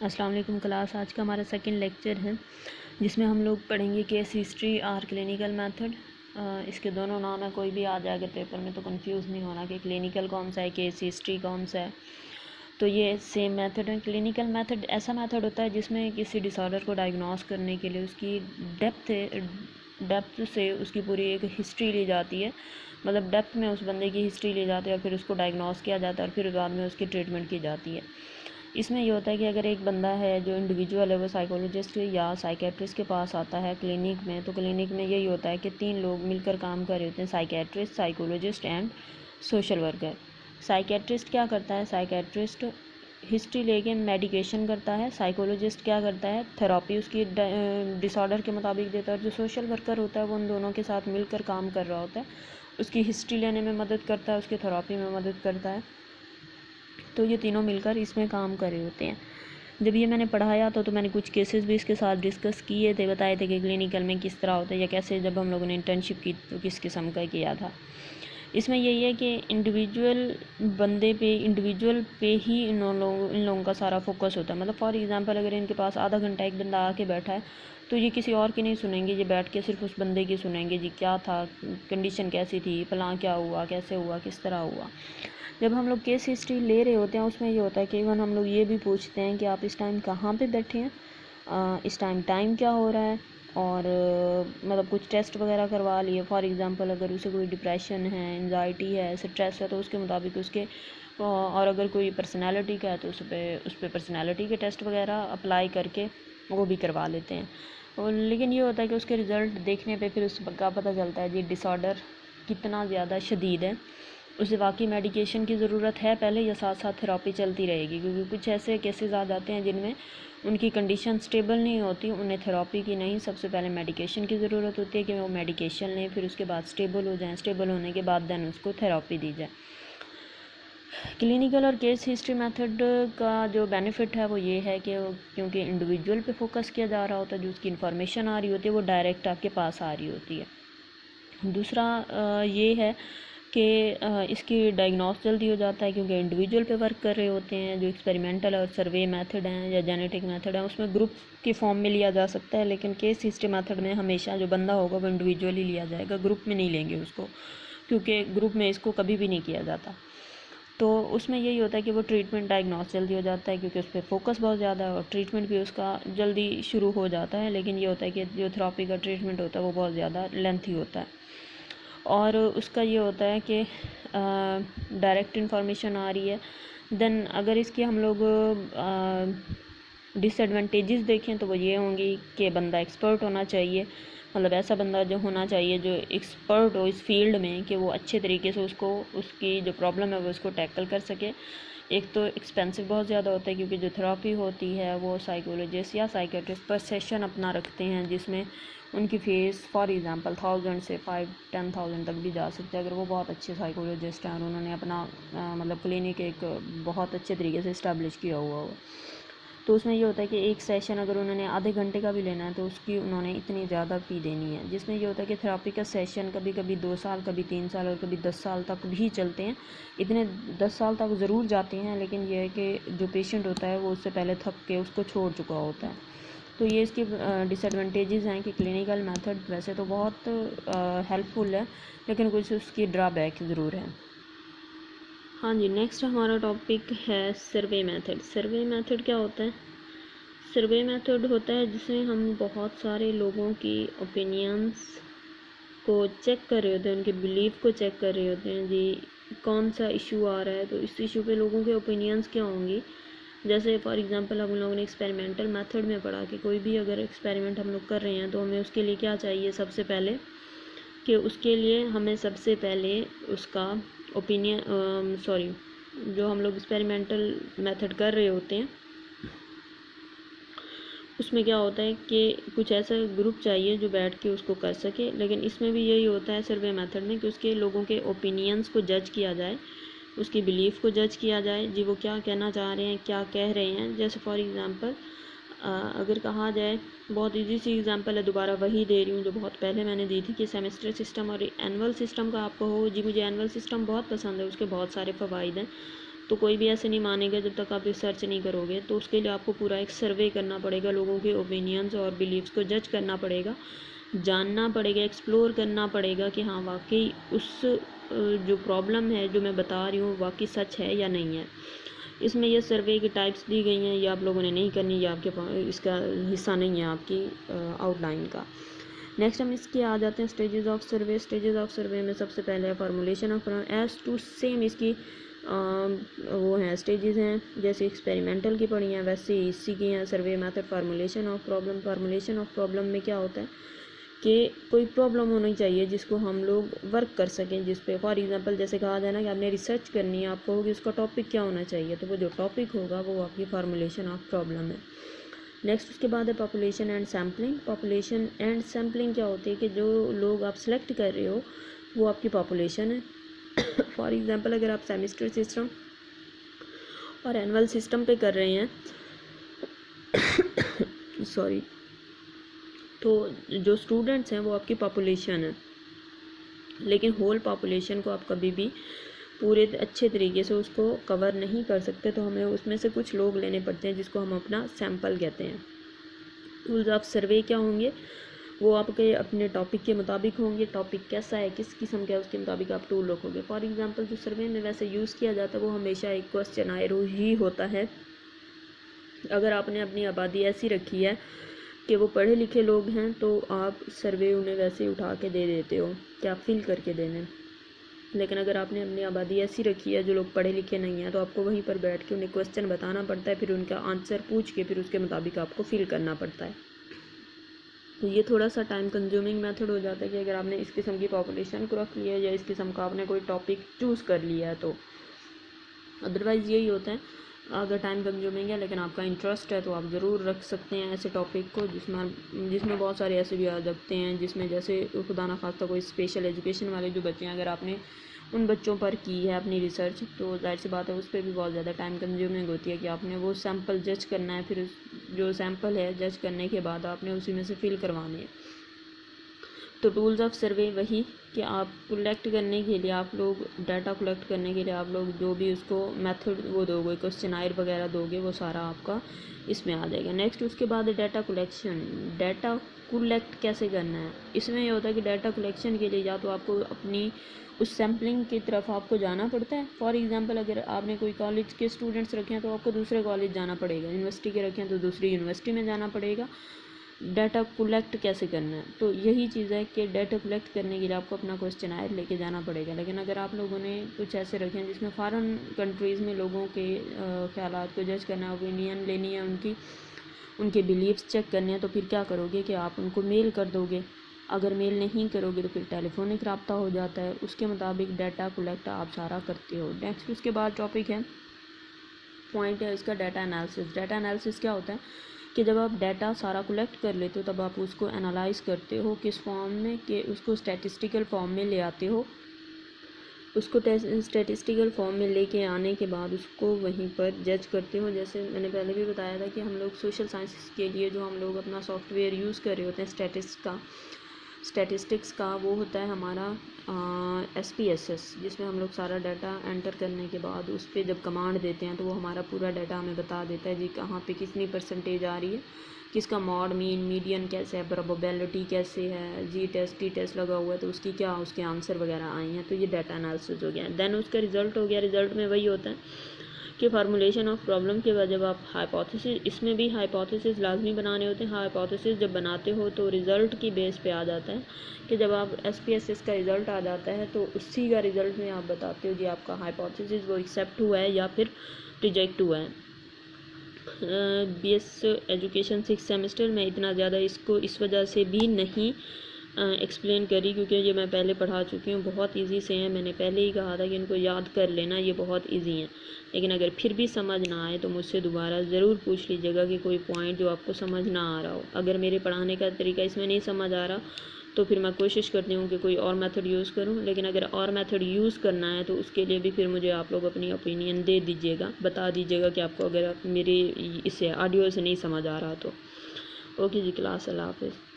अस्सलाम वालेकुम क्लास। आज का हमारा सेकंड लेक्चर है जिसमें हम लोग पढ़ेंगे केस हिस्ट्री और क्लिनिकल मेथड। इसके दोनों नाम है, कोई भी आ जाएगा पेपर में तो कंफ्यूज नहीं होना कि क्लिनिकल कौन सा है, केस हिस्ट्री कौन सा है। तो ये सेम मेथड है। क्लिनिकल मेथड ऐसा मेथड होता है जिसमें किसी डिसऑर्डर को डायग्नोस करने के लिए उसकी डेप्थ से उसकी पूरी एक हिस्ट्री ली जाती है, मतलब डेप्थ में उस बंदे की हिस्ट्री ली जाती है और फिर उसको डायग्नोस किया जाता है और फिर बाद में उसकी ट्रीटमेंट की जाती है। इसमें ये होता है कि अगर एक बंदा है जो इंडिविजुअल है वो साइकोलॉजिस्ट या साइकेट्रिस्ट के पास आता है क्लिनिक में, तो क्लिनिक में यही होता है कि 3 लोग मिलकर काम कर रहे होते हैं, psychiatrist, psychologist and social worker. Psychiatrist क्या करता है? साइकेट्रिस्ट हिस्ट्री लेके मेडिकेशन करता है। साइकोलॉजिस्ट क्या करता है? थेरेपी उसकी डिसऑर्डर के मुताबिक देता है। और जो सोशल वर्कर होता है वो उन दोनों के साथ मिलकर काम कर रहा होता है, उसकी हिस्ट्री लेने में मदद करता है, उसकी थेरेपी में मदद करता है। तो ये तीनों मिलकर इसमें काम कर रहे होते हैं। जब ये मैंने पढ़ाया तो मैंने कुछ केसेस भी इसके साथ डिस्कस किए थे, बताए थे कि क्लिनिकल में किस तरह होता है या कैसे जब हम लोगों ने इंटर्नशिप की तो किस किस्म का किया था। इसमें यही है कि इंडिविजुअल पे ही इन लोगों का सारा फोकस होता है। मतलब फॉर एग्जांपल अगर इनके पास आधा घंटा एक बंदा आके बैठा है तो ये किसी और की नहीं सुनेंगे, ये बैठ के सिर्फ उस बंदे की सुनेंगे, जी क्या था, कंडीशन कैसी थी, फलां क्या हुआ, कैसे हुआ, किस तरह हुआ। जब हम लोग केस हिस्ट्री ले रहे होते हैं उसमें ये होता है कि इवन हम लोग ये भी पूछते हैं कि आप इस टाइम कहाँ पे बैठे हैं, इस टाइम क्या हो रहा है, और मतलब कुछ टेस्ट वगैरह करवा लिए। फॉर एग्जांपल अगर उसे कोई डिप्रेशन है, एंजाइटी है, स्ट्रेस है तो उसके मुताबिक उसके, और अगर कोई पर्सनालिटी का है तो उस पर पर्सनालिटी के टेस्ट वगैरह अप्लाई करके वो भी करवा लेते हैं। और लेकिन ये होता है कि उसके रिज़ल्ट देखने पे फिर उसका पता चलता है जी डिसऑर्डर कितना ज़्यादा शदीद है, उसे वाकई मेडिकेशन की ज़रूरत है पहले या साथ साथ थेरेपी चलती रहेगी। क्योंकि कुछ ऐसे केसेस आ जाते हैं जिनमें उनकी कंडीशन स्टेबल नहीं होती, उन्हें थेरेपी की नहीं, सबसे पहले मेडिकेशन की ज़रूरत होती है कि वो मेडिकेशन लें, फिर उसके बाद स्टेबल हो जाएं, स्टेबल होने के बाद देन उसको थेरेपी दी जाए। क्लिनिकल और केस हिस्ट्री मेथड का जो बेनिफिट है वो ये है कि क्योंकि इंडिविजुअल पे फोकस किया जा रहा होता है, जो उसकी इन्फॉर्मेशन आ रही होती है वो डायरेक्ट आपके पास आ रही होती है। दूसरा ये है कि इसकी डायग्नोस जल्दी हो जाता है क्योंकि इंडिविजुअल पे वर्क कर रहे होते हैं। जो एक्सपेरिमेंटल और सर्वे मेथड हैं या जेनेटिक मेथड है उसमें ग्रुप के फॉर्म में लिया जा सकता है, लेकिन केस हिस्ट्री मेथड में हमेशा जो बंदा होगा वो इंडिविजुअली लिया जाएगा, ग्रुप में नहीं लेंगे उसको, क्योंकि ग्रुप में इसको कभी भी नहीं किया जाता। तो उसमें यही होता है कि वो ट्रीटमेंट डायग्नोस जल्दी हो जाता है क्योंकि उस पर फोकस बहुत ज़्यादा है और ट्रीटमेंट भी उसका जल्दी शुरू हो जाता है। लेकिन ये होता है कि जो थेरेपी का ट्रीटमेंट होता है वो बहुत ज़्यादा लेंथी होता है। और उसका ये होता है कि डायरेक्ट इन्फॉर्मेशन आ रही है। देन अगर इसकी हम लोग डिसएडवांटेजेस देखें तो वो ये होंगी कि बंदा एक्सपर्ट होना चाहिए, मतलब ऐसा बंदा जो होना चाहिए जो एक्सपर्ट हो इस फील्ड में कि वो अच्छे तरीके से उसकी जो प्रॉब्लम है वो उसको टैकल कर सके। एक तो एक्सपेंसिव बहुत ज़्यादा होता है क्योंकि जो थेरेपी होती है वो साइकोलॉजिस्ट या साइकेट्रिस्ट पर सेशन अपना रखते हैं, जिसमें उनकी फ़ीस फॉर एग्जांपल 1000 से 5-10,000 तक भी जा सकते हैं अगर वो बहुत अच्छे साइकोलॉजिस्ट हैं और उन्होंने अपना मतलब क्लिनिक एक बहुत अच्छे तरीके से इस्टेब्लिश किया हुआ हो। तो उसमें ये होता है कि एक सेशन अगर उन्होंने आधे घंटे का भी लेना है तो उसकी उन्होंने इतनी ज़्यादा फ़ी देनी है, जिसमें ये होता है कि थेरेपी का सेशन कभी कभी 2 साल, कभी 3 साल और कभी 10 साल तक भी चलते हैं। इतने 10 साल तक ज़रूर जाते हैं, लेकिन यह है कि जो पेशेंट होता है वो उससे पहले थक के उसको छोड़ चुका होता है। तो ये इसकी डिसएडवांटेजेस हैं कि क्लिनिकल मेथड वैसे तो बहुत हेल्पफुल है लेकिन कुछ उसकी ड्रॉबैक ज़रूर है। हाँ जी, नेक्स्ट हमारा टॉपिक है सर्वे मेथड। सर्वे मेथड क्या होता है? सर्वे मेथड होता है जिसमें हम बहुत सारे लोगों की ओपिनियंस को चेक कर रहे होते हैं, उनके बिलीफ को चेक कर रहे होते हैं। जी कौन सा इशू आ रहा है तो इस इशू पे लोगों के ओपिनियंस क्या होंगी। जैसे फॉर एग्जांपल हम लोगों ने एक्सपेरिमेंटल मेथड में पढ़ा कि कोई भी अगर एक्सपेरिमेंट हम लोग कर रहे हैं तो हमें उसके लिए क्या चाहिए, सबसे पहले कि उसके लिए हमें सबसे पहले उसका जो हम लोग एक्सपेरिमेंटल मेथड कर रहे होते हैं उसमें क्या होता है कि कुछ ऐसा ग्रुप चाहिए जो बैठ के उसको कर सके। लेकिन इसमें भी यही होता है सर्वे मेथड में कि उसके लोगों के ओपिनियंस को जज किया जाए, उसकी बिलीफ को जज किया जाए, जी वो क्या कहना चाह रहे हैं, क्या कह रहे हैं। जैसे फॉर एग्जांपल अगर कहा जाए, बहुत इजी सी एग्जांपल है, दोबारा वही दे रही हूँ जो बहुत पहले मैंने दी थी कि सेमेस्टर सिस्टम और एनुअल सिस्टम का आपको हो। जी मुझे एनुअल सिस्टम बहुत पसंद है, उसके बहुत सारे फ़वाइद हैं। तो कोई भी ऐसे नहीं मानेगा जब तक आप रिसर्च नहीं करोगे। तो उसके लिए आपको पूरा एक सर्वे करना पड़ेगा, लोगों के ओपिनियंस और बिलीव्स को जज करना पड़ेगा, जानना पड़ेगा, एक्सप्लोर करना पड़ेगा कि हाँ वाकई उस जो प्रॉब्लम है जो मैं बता रही हूँ वाकई सच है या नहीं है। इसमें ये सर्वे की टाइप्स दी गई हैं, ये आप लोगों ने नहीं करनी, ये आपके इसका हिस्सा नहीं है आपकी आउटलाइन का। नेक्स्ट हम इसके आ जाते हैं stages of survey. Stages of survey में सबसे पहले है formulation of as to same इसकी वो हैं स्टेजेस हैं, जैसे एक्सपेरिमेंटल की पढ़ी हैं वैसे इसी की हैं survey method. Formulation of problem, formulation of problem में क्या होता है कि कोई प्रॉब्लम होनी चाहिए जिसको हम लोग वर्क कर सकें, जिस पे फॉर एग्जांपल जैसे कहा जाए ना कि आपने रिसर्च करनी है, आप कहोगे उसका टॉपिक क्या होना चाहिए, तो वो जो टॉपिक होगा वो आपकी फार्मूलेशन ऑफ प्रॉब्लम है। नेक्स्ट उसके बाद है population and sampling. Population and sampling क्या होती है कि जो लोग आप सेलेक्ट कर रहे हो वो आपकी पॉपुलेशन है। फॉर एग्जांपल अगर आप सेमेस्टर सिस्टम और एनुअल सिस्टम पे कर रहे हैं सॉरी, तो जो स्टूडेंट्स हैं वो आपकी पॉपुलेशन है, लेकिन होल पॉपुलेशन को आप कभी भी पूरे अच्छे तरीके से उसको कवर नहीं कर सकते, तो हमें उसमें से कुछ लोग लेने पड़ते हैं जिसको हम अपना सैंपल कहते हैं। टूल्स ऑफ सर्वे क्या होंगे, वो आपके अपने टॉपिक के मुताबिक होंगे, टॉपिक कैसा है किस किस्म का है उसके मुताबिक आप टूल रखोगे। फॉर एग्जांपल जो सर्वे में वैसे यूज़ किया जाता है वो हमेशा एक क्वेश्चनायर ही होता है। अगर आपने अपनी आबादी ऐसी रखी है कि वो पढ़े लिखे लोग हैं तो आप सर्वे उन्हें वैसे उठा के दे देते हो कि आप फिल करके दे दें, लेकिन अगर आपने अपनी आबादी ऐसी रखी है जो लोग पढ़े लिखे नहीं हैं तो आपको वहीं पर बैठ के उन्हें क्वेश्चन बताना पड़ता है, फिर उनका आंसर पूछ के फिर उसके मुताबिक आपको फिल करना पड़ता है। तो ये थोड़ा सा टाइम कंज्यूमिंग मेथड हो जाता है कि अगर आपने इस किस्म की पॉपुलेशन को रख लिया है या इस किस्म का आपने कोई टॉपिक चूज़ कर लिया है तो। अदरवाइज़ यही होता है, अगर टाइम कंज्यूमिंग है लेकिन आपका इंटरेस्ट है तो आप ज़रूर रख सकते हैं ऐसे टॉपिक को जिसमें बहुत सारे ऐसे भी आ सकते हैं जिसमें जैसे खुदा ना खास्ता कोई स्पेशल एजुकेशन वाले जो बच्चे हैं, अगर आपने उन बच्चों पर की है अपनी रिसर्च तो जाहिर सी बात है उस पर भी बहुत ज़्यादा टाइम कंज्यूमिंग होती है कि आपने वो सैंपल जज करना है, फिर जो सैंपल है जज करने के बाद आपने उसी में से फिल करवाने हैं। तो टूल्स ऑफ सर्वे वही कि आप कलेक्ट करने के लिए आप लोग डाटा कलेक्ट करने के लिए आप लोग जो भी उसको मेथड वो दोगे क्वेश्चनायर वगैरह दोगे वो सारा आपका इसमें आ जाएगा। नेक्स्ट उसके बाद डाटा कलेक्शन। डाटा कलेक्ट कैसे करना है, इसमें यह होता है कि डाटा कलेक्शन के लिए या तो आपको अपनी उस सैम्पलिंग की तरफ आपको जाना पड़ता है। फॉर एग्जांपल अगर आपने कोई कॉलेज के स्टूडेंट्स रखे हैं तो आपको दूसरे कॉलेज जाना पड़ेगा, यूनिवर्सिटी के रखे हैं तो दूसरी यूनिवर्सिटी में जाना पड़ेगा। डाटा कलेक्ट कैसे करना है, तो यही चीज़ है कि डाटा कलेक्ट करने के लिए आपको अपना क्वेश्चनायर लेके जाना पड़ेगा। लेकिन अगर आप लोगों ने कुछ ऐसे रखे हैं जिसमें फॉरेन कंट्रीज़ में लोगों के ख्यालात को जज करना है, ओपिनियन लेनी है उनके बिलीव्स चेक करने हैं, तो फिर क्या करोगे कि आप उनको मेल कर दोगे। अगर मेल नहीं करोगे तो फिर टेलीफोनिक रब्ता हो जाता है, उसके मुताबिक डाटा कलेक्ट आप सारा करते हो। नेक्स्ट उसके बाद टॉपिक है पॉइंट है इसका डाटा एनालिसिस। डाटा एनालिसिस क्या होता है कि जब आप डाटा सारा कलेक्ट कर लेते हो तब आप उसको एनालाइज करते हो किस फॉर्म में, कि उसको स्टैटिस्टिकल फॉर्म में ले आते हो। उसको स्टैटिस्टिकल फॉर्म में लेके आने के बाद उसको वहीं पर जज करते हो। जैसे मैंने पहले भी बताया था कि हम लोग सोशल साइंसेस के लिए जो हम लोग अपना सॉफ्टवेयर यूज़ कर रहे होते हैं स्टैटिस्टिक्स का वो होता है हमारा SPSS, जिसमें हम लोग सारा डाटा एंटर करने के बाद उस पर जब कमांड देते हैं तो वो हमारा पूरा डाटा हमें बता देता है जी कहाँ पे कितनी परसेंटेज आ रही है, किसका मॉड मीन मीडियन कैसे है, प्रोबेबिलिटी कैसे है, T टेस्ट लगा हुआ है तो उसकी क्या उसके आंसर वगैरह आए हैं। तो ये डाटा एनालिसिस हो गया। देन उसका रिज़ल्ट हो गया। रिज़ल्ट में वही होता है कि फार्मूलेशन ऑफ प्रॉब्लम के बाद जब आप हाइपोथेसिस, इसमें भी हाइपोथेसिस लाजमी बनाने होते हैं। हाइपोथेसिस जब बनाते हो तो रिज़ल्ट की बेस पे आ जाता है कि जब आप SPSS का रिज़ल्ट आ जाता है तो उसी का रिज़ल्ट में आप बताते हो कि आपका हाइपोथेसिस वो एक्सेप्ट हुआ है या फिर रिजेक्ट हुआ है। BS एजुकेशन 6 सेमेस्टर में इतना ज़्यादा इसको इस वजह से भी नहीं एक्सप्लेन करी क्योंकि ये मैं पहले पढ़ा चुकी हूँ, बहुत इजी से हैं। मैंने पहले ही कहा था कि इनको याद कर लेना, ये बहुत इजी हैं। लेकिन अगर फिर भी समझ ना आए तो मुझसे दोबारा ज़रूर पूछ लीजिएगा कि कोई पॉइंट जो आपको समझ ना आ रहा हो। अगर मेरे पढ़ाने का तरीका इसमें नहीं समझ आ रहा तो फिर मैं कोशिश करती हूँ कि कोई और मेथड यूज़ करूँ। लेकिन अगर और मेथड यूज़ करना है तो उसके लिए भी फिर मुझे आप लोग अपनी ओपिनियन दे दीजिएगा, बता दीजिएगा कि आपको अगर मेरे इससे ऑडियो से नहीं समझ आ रहा तो। ओके जी, क्लास अल्लाह हाफ़िज़।